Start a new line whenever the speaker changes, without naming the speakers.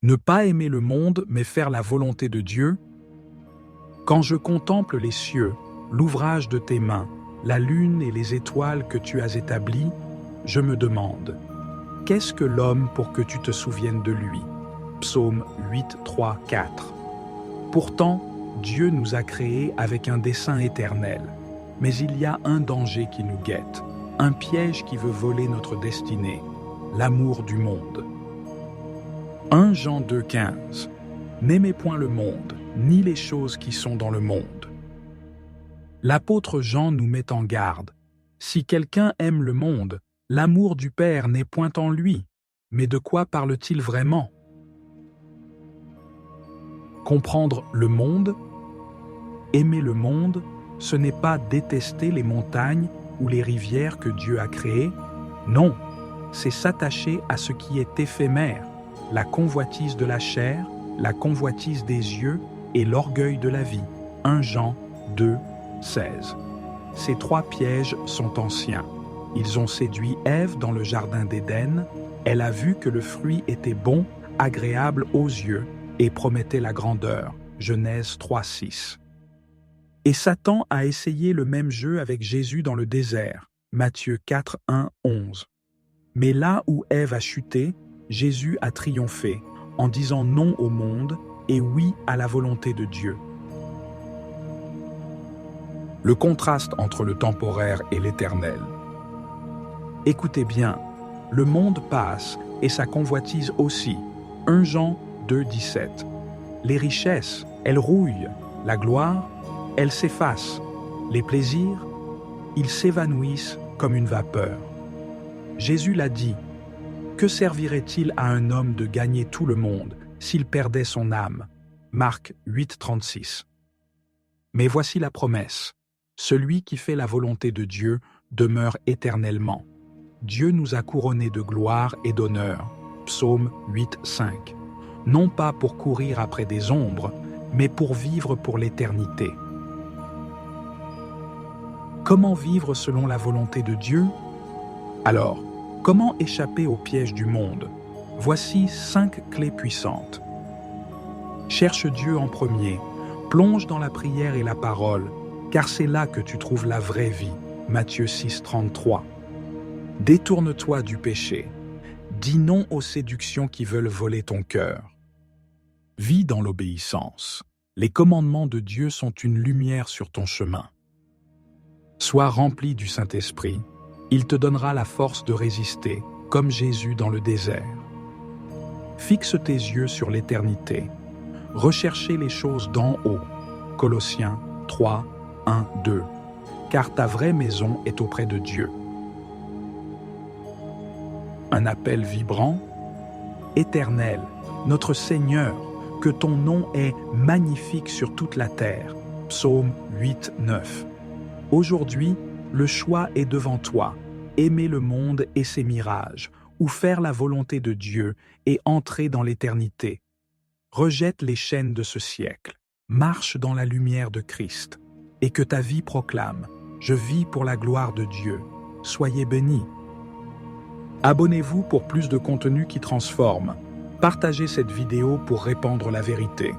Ne pas aimer le monde, mais faire la volonté de Dieu? Quand je contemple les cieux, l'ouvrage de tes mains, la lune et les étoiles que tu as établies, je me demande, qu'est-ce que l'homme pour que tu te souviennes de lui? Psaume 8, 3, 4. Pourtant, Dieu nous a créés avec un dessein éternel. Mais il y a un danger qui nous guette, un piège qui veut voler notre destinée, l'amour du monde. 1 Jean 2, 15. N'aimez point le monde, ni les choses qui sont dans le monde. L'apôtre Jean nous met en garde. Si quelqu'un aime le monde, l'amour du Père n'est point en lui. Mais de quoi parle-t-il vraiment? Comprendre le monde, aimer le monde, ce n'est pas détester les montagnes ou les rivières que Dieu a créées. Non, c'est s'attacher à ce qui est éphémère, la convoitise de la chair, la convoitise des yeux et l'orgueil de la vie. 1 Jean 2, 16. Ces trois pièges sont anciens. Ils ont séduit Ève dans le jardin d'Éden. Elle a vu que le fruit était bon, agréable aux yeux et promettait la grandeur. Genèse 3, 6. Et Satan a essayé le même jeu avec Jésus dans le désert. Matthieu 4, 1, 11. Mais là où Ève a chuté, Jésus a triomphé en disant non au monde et oui à la volonté de Dieu. Le contraste entre le temporaire et l'éternel. Écoutez bien, le monde passe et sa convoitise aussi. 1 Jean 2, 17. Les richesses, elles rouillent. La gloire, elle s'efface. Les plaisirs, ils s'évanouissent comme une vapeur. Jésus l'a dit. Que servirait-il à un homme de gagner tout le monde s'il perdait son âme? Marc 8, 36. Mais voici la promesse. Celui qui fait la volonté de Dieu demeure éternellement. Dieu nous a couronnés de gloire et d'honneur. Psaume 8, 5. Non pas pour courir après des ombres, mais pour vivre pour l'éternité. Comment vivre selon la volonté de Dieu? Alors, comment échapper au piège du monde? Voici 5 clés puissantes. Cherche Dieu en premier, plonge dans la prière et la parole, car c'est là que tu trouves la vraie vie. Matthieu 6, 33. Détourne-toi du péché. Dis non aux séductions qui veulent voler ton cœur. Vis dans l'obéissance. Les commandements de Dieu sont une lumière sur ton chemin. Sois rempli du Saint-Esprit. Il te donnera la force de résister, comme Jésus dans le désert. Fixe tes yeux sur l'éternité. Recherchez les choses d'en haut. Colossiens 3, 1, 2. Car ta vraie maison est auprès de Dieu. Un appel vibrant. Éternel, notre Seigneur, que ton nom est magnifique sur toute la terre. Psaume 8, 9. Aujourd'hui, le choix est devant toi. Aimer le monde et ses mirages, ou faire la volonté de Dieu et entrer dans l'éternité. Rejette les chaînes de ce siècle. Marche dans la lumière de Christ. Et que ta vie proclame « Je vis pour la gloire de Dieu ». Soyez bénis. Abonnez-vous pour plus de contenu qui transforme. Partagez cette vidéo pour répandre la vérité.